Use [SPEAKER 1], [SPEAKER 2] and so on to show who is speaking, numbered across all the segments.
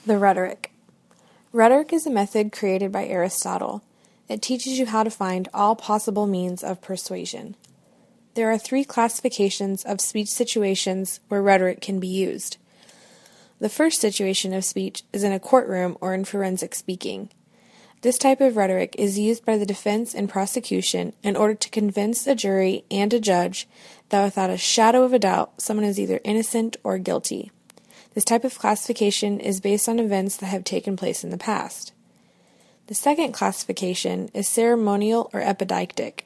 [SPEAKER 1] The rhetoric. Rhetoric is a method created by Aristotle. It teaches you how to find all possible means of persuasion. There are 3 classifications of speech situations where rhetoric can be used. The first situation of speech is in a courtroom or in forensic speaking. This type of rhetoric is used by the defense and prosecution in order to convince a jury and a judge that without a shadow of a doubt, someone is either innocent or guilty. This type of classification is based on events that have taken place in the past. The second classification is ceremonial or epideictic.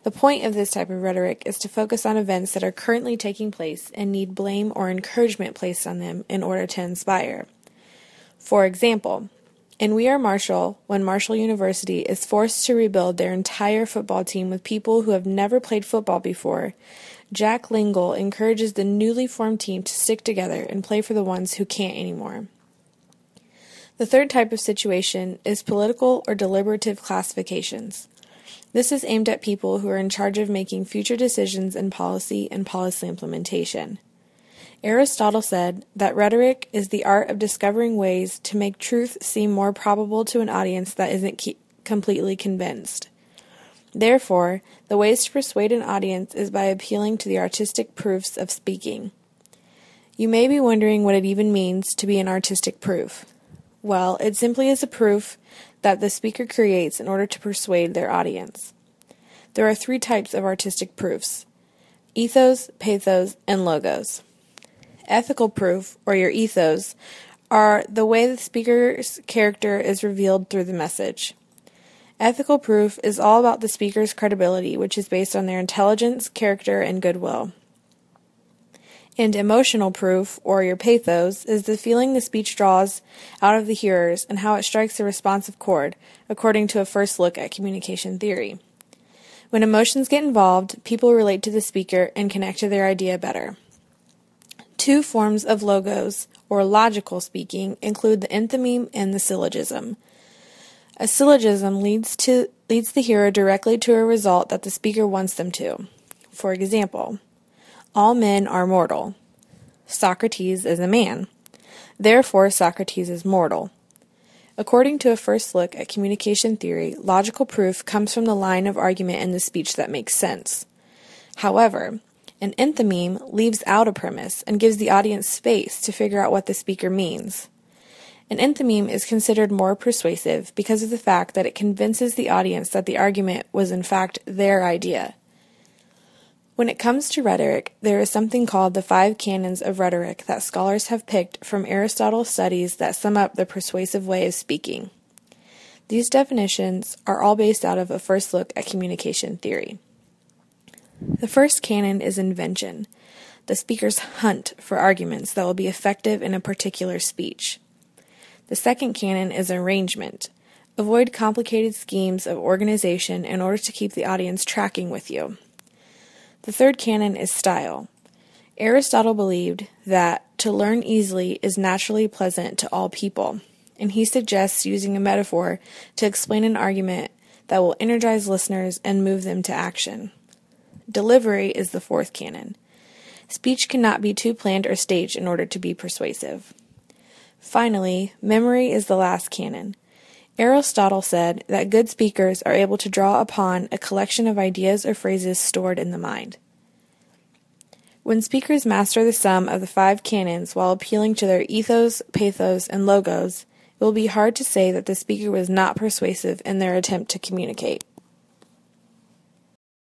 [SPEAKER 1] The point of this type of rhetoric is to focus on events that are currently taking place and need blame or encouragement placed on them in order to inspire. For example, in We Are Marshall, when Marshall University is forced to rebuild their entire football team with people who have never played football before, Jack Lingle encourages the newly formed team to stick together and play for the ones who can't anymore. The third type of situation is political or deliberative classifications. This is aimed at people who are in charge of making future decisions in policy and policy implementation. Aristotle said that rhetoric is the art of discovering ways to make truth seem more probable to an audience that isn't completely convinced. Therefore, the ways to persuade an audience is by appealing to the artistic proofs of speaking. You may be wondering what it even means to be an artistic proof. Well, it simply is a proof that the speaker creates in order to persuade their audience. There are 3 types of artistic proofs: ethos, pathos, and logos. Ethical proof, or your ethos, are the way the speaker's character is revealed through the message. Ethical proof is all about the speaker's credibility, which is based on their intelligence, character, and goodwill. And emotional proof, or your pathos, is the feeling the speech draws out of the hearers and how it strikes a responsive chord, according to a first look at communication theory. When emotions get involved, people relate to the speaker and connect to their idea better. 2 forms of logos, or logical speaking, include the enthymeme and the syllogism. A syllogism leads the hearer directly to a result that the speaker wants them to. For example, all men are mortal. Socrates is a man. Therefore, Socrates is mortal. According to a first look at communication theory, logical proof comes from the line of argument in the speech that makes sense. However, an enthymeme leaves out a premise and gives the audience space to figure out what the speaker means. An enthymeme is considered more persuasive because of the fact that it convinces the audience that the argument was in fact their idea. When it comes to rhetoric, there is something called the 5 canons of rhetoric that scholars have picked from Aristotle's studies that sum up the persuasive way of speaking. These definitions are all based out of a first look at communication theory. The first canon is invention, the speaker's hunt for arguments that will be effective in a particular speech. The second canon is arrangement. Avoid complicated schemes of organization in order to keep the audience tracking with you. The third canon is style. Aristotle believed that to learn easily is naturally pleasant to all people, and he suggests using a metaphor to explain an argument that will energize listeners and move them to action. Delivery is the fourth canon. Speech cannot be too planned or staged in order to be persuasive. Finally, memory is the last canon. Aristotle said that good speakers are able to draw upon a collection of ideas or phrases stored in the mind. When speakers master the sum of the 5 canons while appealing to their ethos, pathos, and logos, it will be hard to say that the speaker was not persuasive in their attempt to communicate.